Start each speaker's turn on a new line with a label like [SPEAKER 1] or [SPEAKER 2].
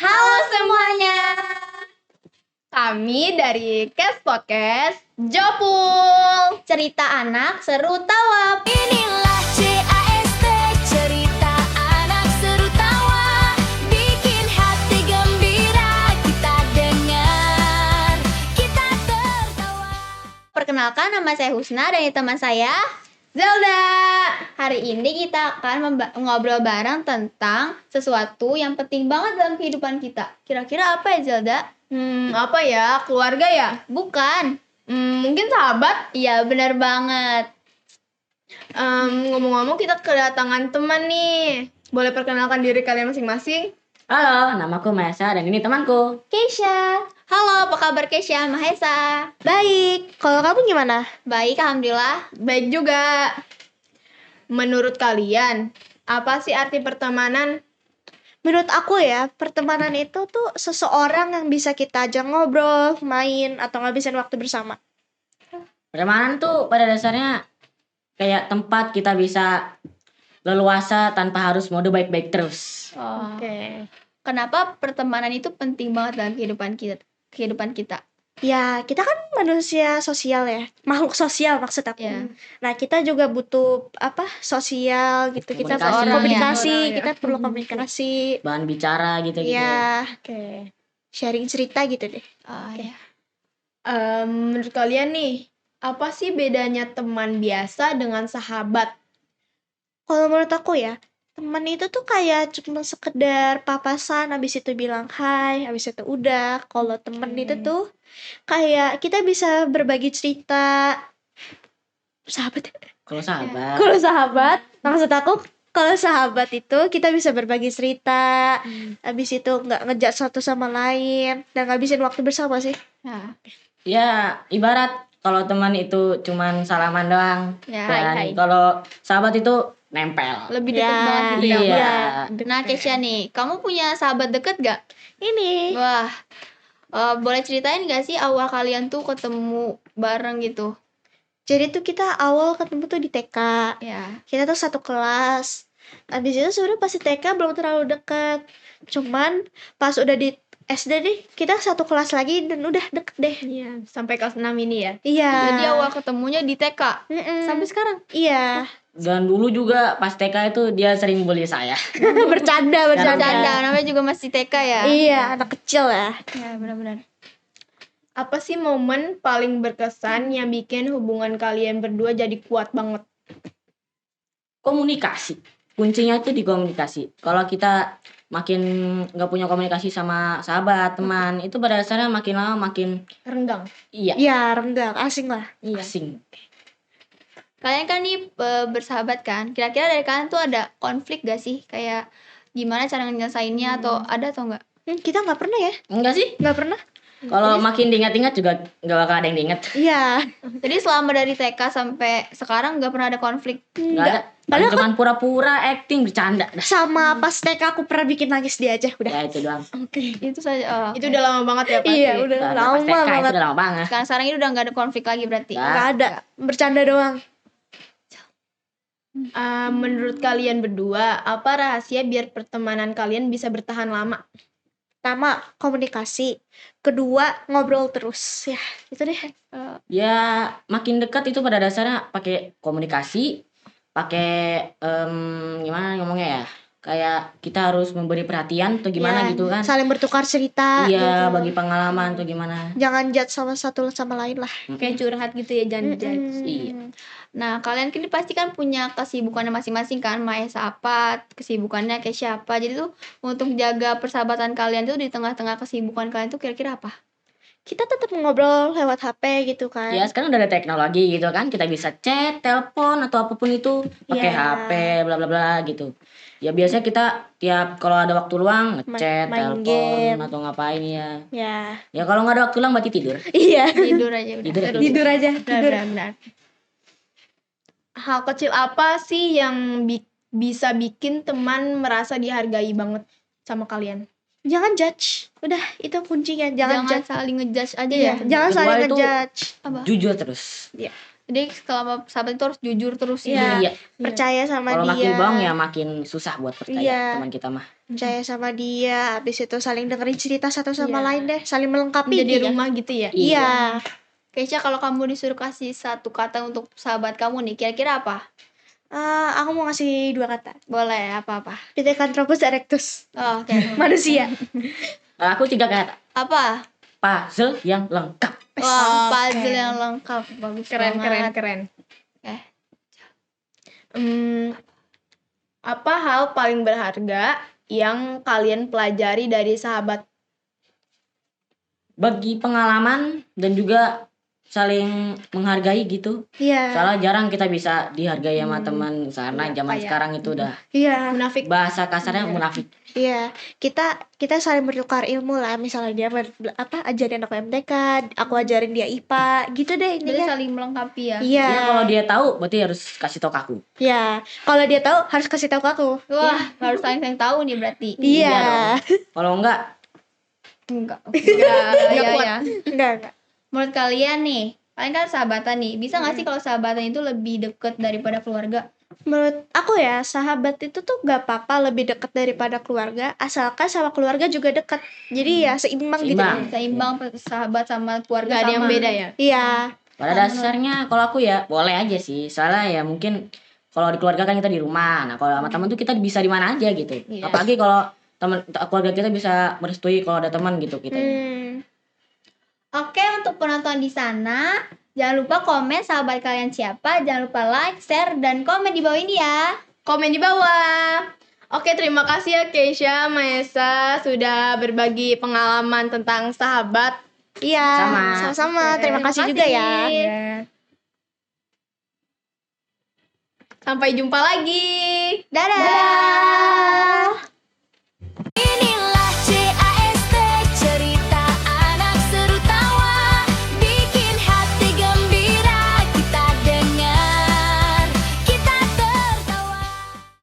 [SPEAKER 1] Halo semuanya. Kami dari Kes Podcast Jopul. Cerita anak seru tawa.
[SPEAKER 2] Inilah CAST, cerita anak seru tawa, bikin hati gembira, kita dengar, kita tertawa.
[SPEAKER 1] Perkenalkan, nama saya Husna dan ini teman saya Zelda. Hari ini kita akan ngobrol bareng tentang sesuatu yang penting banget dalam kehidupan kita. Kira-kira apa ya, Zelda?
[SPEAKER 3] Apa ya? Keluarga ya?
[SPEAKER 1] Bukan.
[SPEAKER 3] Mungkin sahabat.
[SPEAKER 1] Iya, benar banget.
[SPEAKER 3] Ngomong-ngomong kita kedatangan teman nih. Boleh perkenalkan diri kalian masing-masing?
[SPEAKER 4] Halo, namaku Mahesa dan ini temanku.
[SPEAKER 1] Keisha. Halo, apa kabar Keisha, Mahesa?
[SPEAKER 5] Baik, kalau kamu gimana?
[SPEAKER 1] Baik, alhamdulillah.
[SPEAKER 3] Baik juga. Menurut kalian, apa sih arti pertemanan?
[SPEAKER 5] Menurut aku ya, pertemanan itu tuh seseorang yang bisa kita ajak ngobrol, main, atau ngabisin waktu bersama.
[SPEAKER 4] Pertemanan tuh pada dasarnya kayak tempat kita bisa leluasa tanpa harus mode baik-baik terus.
[SPEAKER 3] Oke.
[SPEAKER 1] Kenapa pertemanan itu penting banget dalam kehidupan kita?
[SPEAKER 5] Ya, kita kan manusia sosial ya, makhluk sosial maksud aku.
[SPEAKER 1] Ya.
[SPEAKER 5] Nah, kita juga butuh sosial gitu. Kita
[SPEAKER 4] Komunikasi.
[SPEAKER 5] perlu komunikasi,
[SPEAKER 3] Orang ya.
[SPEAKER 5] kita perlu komunikasi.
[SPEAKER 4] Bahan bicara gitu-gitu.
[SPEAKER 5] Ya,
[SPEAKER 3] Oke.
[SPEAKER 5] sharing cerita gitu deh.
[SPEAKER 1] Ya.
[SPEAKER 3] Menurut kalian nih, apa sih bedanya teman biasa dengan sahabat?
[SPEAKER 5] Kalau menurut aku ya, teman itu tuh kayak cuma sekedar papasan, habis itu bilang hai, habis itu udah. Kalau temen itu tuh kayak kita bisa berbagi cerita. Sahabat ya?
[SPEAKER 4] Kalau sahabat,
[SPEAKER 5] Kalau sahabat, maksud aku kalau sahabat itu kita bisa berbagi cerita, habis itu nggak ngejat satu sama lain dan ngabisin waktu bersama sih.
[SPEAKER 1] Nah,
[SPEAKER 4] ya ibarat kalau teman itu cuman salaman doang.
[SPEAKER 1] Ya,
[SPEAKER 4] Dan
[SPEAKER 1] hai.
[SPEAKER 4] kalau sahabat itu nempel.
[SPEAKER 1] lebih dekat
[SPEAKER 5] Ya,
[SPEAKER 1] banget gitu ya.
[SPEAKER 4] Iya.
[SPEAKER 1] Nah, Keisha nih, kamu punya sahabat deket gak?
[SPEAKER 5] Ini
[SPEAKER 1] Wah, boleh ceritain gak sih awal kalian tuh ketemu bareng gitu?
[SPEAKER 5] jadi tuh kita awal ketemu tuh di TK.
[SPEAKER 1] Ya.
[SPEAKER 5] Kita tuh satu kelas. Habis itu sebenarnya pas di TK belum terlalu deket. Cuman pas udah di SD nih kita satu kelas lagi dan udah deket deh.
[SPEAKER 3] Iya, sampai kelas 6 ini ya.
[SPEAKER 5] Iya.
[SPEAKER 1] Jadi awal ketemunya di TK.
[SPEAKER 5] Mm-mm.
[SPEAKER 1] Sampai sekarang.
[SPEAKER 5] Iya.
[SPEAKER 4] Dan dulu juga pas TK itu dia sering bully saya.
[SPEAKER 5] bercanda.
[SPEAKER 1] Bercanda, namanya juga masih TK ya.
[SPEAKER 5] Iya, anak kecil ya.
[SPEAKER 1] Ya, benar-benar.
[SPEAKER 3] Apa sih momen paling berkesan yang bikin hubungan kalian berdua jadi kuat banget?
[SPEAKER 4] Komunikasi. Kuncinya tuh di komunikasi. Kalau kita makin nggak punya komunikasi sama sahabat, teman, itu pada dasarnya makin lama makin
[SPEAKER 3] Renggang.
[SPEAKER 4] iya
[SPEAKER 5] Iya, renggang, asing lah.
[SPEAKER 4] asing.
[SPEAKER 1] Kalian kan nih bersahabat kan? Kira-kira dari kalian tuh ada konflik gak sih? Kayak gimana cara nyelesainnya atau ada atau enggak?
[SPEAKER 5] Kita nggak pernah ya?
[SPEAKER 4] Enggak sih?
[SPEAKER 5] Nggak pernah.
[SPEAKER 4] Kalau makin diingat-ingat juga nggak bakal ada yang diingat.
[SPEAKER 5] Iya.
[SPEAKER 1] Jadi selama dari TK sampai sekarang nggak pernah ada konflik.
[SPEAKER 4] Nggak ada. Paling cuman pura-pura acting bercanda.
[SPEAKER 5] Sama pas TK aku pernah bikin nangis dia aja udah.
[SPEAKER 4] Ya itu doang.
[SPEAKER 1] Itu saja.
[SPEAKER 3] Itu udah lama banget ya pasti.
[SPEAKER 5] Iya, udah
[SPEAKER 4] Karena
[SPEAKER 5] lama
[SPEAKER 4] pas TK itu
[SPEAKER 5] banget.
[SPEAKER 4] udah lama banget.
[SPEAKER 1] Sekarang ini udah nggak ada konflik lagi berarti.
[SPEAKER 4] Nggak.
[SPEAKER 5] Nggak ada, bercanda doang.
[SPEAKER 3] Menurut kalian berdua, apa rahasia biar pertemanan kalian bisa bertahan lama?
[SPEAKER 5] Pertama, komunikasi. Kedua, ngobrol terus. Ya, itu deh.
[SPEAKER 4] Ya makin dekat itu pada dasarnya pakai komunikasi, pakai gimana ngomongnya ya? Kayak kita harus memberi perhatian atau gimana
[SPEAKER 5] Ya,
[SPEAKER 4] gitu kan?
[SPEAKER 5] saling bertukar cerita.
[SPEAKER 4] Iya,
[SPEAKER 5] gitu.
[SPEAKER 4] bagi pengalaman atau gimana?
[SPEAKER 5] Jangan judge sama satu sama lain lah.
[SPEAKER 3] Kayak curhat gitu ya, jangan judge.
[SPEAKER 4] Iya.
[SPEAKER 1] Nah, kalian kan pasti kan punya kesibukannya masing-masing kan, Maesa apa, kesibukannya kayak siapa. Jadi tuh untuk jaga persahabatan kalian tuh di tengah-tengah kesibukan kalian tuh kira-kira apa?
[SPEAKER 5] Kita tetap ngobrol lewat HP gitu kan.
[SPEAKER 4] Ya sekarang udah ada teknologi gitu kan, kita bisa chat, telepon atau apapun itu pakai
[SPEAKER 5] Iya.
[SPEAKER 4] HP, bla bla bla gitu. Ya biasanya kita tiap kalau ada waktu luang ngechat,
[SPEAKER 5] main
[SPEAKER 4] telepon
[SPEAKER 5] game.
[SPEAKER 4] atau ngapain ya.
[SPEAKER 5] Ya.
[SPEAKER 4] Ya kalau nggak ada waktu luang berarti tidur.
[SPEAKER 5] Iya.
[SPEAKER 1] Tidur aja udah.
[SPEAKER 4] Tidur.
[SPEAKER 5] Tidur aja. Tidur.
[SPEAKER 3] Benar. Hal kecil apa sih yang bisa bikin teman merasa dihargai banget sama kalian?
[SPEAKER 5] Jangan judge. Udah, itu kuncinya. Jangan
[SPEAKER 1] Jangan
[SPEAKER 5] judge.
[SPEAKER 1] saling ngejudge aja
[SPEAKER 5] Iya,
[SPEAKER 1] ya.
[SPEAKER 5] jangan
[SPEAKER 4] Kedua
[SPEAKER 5] saling
[SPEAKER 4] itu-
[SPEAKER 5] ngejudge.
[SPEAKER 1] Apa?
[SPEAKER 4] Jujur terus.
[SPEAKER 1] Jadi selama sahabat itu harus jujur terus sih.
[SPEAKER 5] Iya.
[SPEAKER 4] Iya.
[SPEAKER 5] Percaya sama
[SPEAKER 4] Kalau makin
[SPEAKER 5] dia.
[SPEAKER 4] bohong ya makin susah buat percaya
[SPEAKER 5] Iya.
[SPEAKER 4] teman kita mah.
[SPEAKER 5] Percaya sama dia, habis itu saling dengerin cerita satu sama
[SPEAKER 3] Iya.
[SPEAKER 5] lain deh, saling melengkapi
[SPEAKER 3] Jadi
[SPEAKER 5] dia.
[SPEAKER 3] rumah gitu ya.
[SPEAKER 5] Iya.
[SPEAKER 1] Keisha, kalau kamu disuruh kasih satu kata untuk sahabat kamu nih, kira-kira apa?
[SPEAKER 5] Aku mau ngasih 2 kata.
[SPEAKER 1] Boleh, apa-apa?
[SPEAKER 5] Pithecanthropus erectus.
[SPEAKER 1] Oh, oke.
[SPEAKER 5] Manusia.
[SPEAKER 4] Aku 3 kata.
[SPEAKER 1] Apa?
[SPEAKER 4] Puzzle yang lengkap.
[SPEAKER 1] Wah,
[SPEAKER 3] Oke.
[SPEAKER 1] puzzle yang lengkap. Bagus
[SPEAKER 3] Keren,
[SPEAKER 1] banget.
[SPEAKER 3] keren.
[SPEAKER 1] Eh.
[SPEAKER 3] Apa hal paling berharga yang kalian pelajari dari sahabat?
[SPEAKER 4] Bagi pengalaman dan juga saling menghargai gitu.
[SPEAKER 5] Iya.
[SPEAKER 4] Soalnya jarang kita bisa dihargai sama teman karena
[SPEAKER 3] Iya,
[SPEAKER 4] zaman
[SPEAKER 3] kayak-
[SPEAKER 4] sekarang itu udah
[SPEAKER 5] Iya.
[SPEAKER 3] Munafik.
[SPEAKER 4] bahasa kasarnya munafik.
[SPEAKER 5] Iya. Kita saling bertukar ilmu lah, misalnya dia ajarin aku MTK, aku ajarin dia IPA, gitu deh
[SPEAKER 1] Jadi
[SPEAKER 5] intinya.
[SPEAKER 1] saling melengkapi ya.
[SPEAKER 5] Iya.
[SPEAKER 4] Ya kalau dia tahu berarti harus kasih tau ke aku.
[SPEAKER 5] Iya. Kalau dia tahu harus kasih tahu ke aku.
[SPEAKER 1] Wah, harus saling tahu nih berarti.
[SPEAKER 5] Iya.
[SPEAKER 4] dong. Kalau enggak
[SPEAKER 1] Enggak.
[SPEAKER 3] Nggak kuat.
[SPEAKER 1] ya.
[SPEAKER 5] Enggak.
[SPEAKER 1] Menurut kalian nih, kalian kan sahabatan nih. Bisa nggak sih kalau sahabatan itu lebih deket daripada keluarga?
[SPEAKER 5] Menurut aku ya, sahabat itu tuh gak apa-apa lebih dekat daripada keluarga, asalkan sama keluarga juga dekat. Jadi ya seimbang gitu.
[SPEAKER 4] Seimbang.
[SPEAKER 1] Seimbang sahabat sama keluarga
[SPEAKER 3] Gak ada
[SPEAKER 1] sama.
[SPEAKER 3] yang beda ya?
[SPEAKER 5] Iya.
[SPEAKER 4] pada dasarnya kalau aku ya boleh aja sih. Soalnya ya mungkin kalau di keluarga kan kita di rumah. Nah, kalau sama teman tuh kita bisa di mana aja gitu.
[SPEAKER 1] Iya.
[SPEAKER 4] Apalagi kalau teman keluarga kita bisa merestui kalau ada teman gitu kita.
[SPEAKER 1] Oke, untuk penonton di sana, jangan lupa komen sahabat kalian siapa. Jangan lupa like, share, dan komen di bawah ini ya.
[SPEAKER 3] Komen di bawah. Oke, terima kasih ya Keisha, Maesa sudah berbagi pengalaman tentang sahabat.
[SPEAKER 5] Iya.
[SPEAKER 4] Sama.
[SPEAKER 5] Sama-sama. Terima kasih juga ya.
[SPEAKER 3] Sampai jumpa lagi.
[SPEAKER 1] Dadah.
[SPEAKER 2] Inilah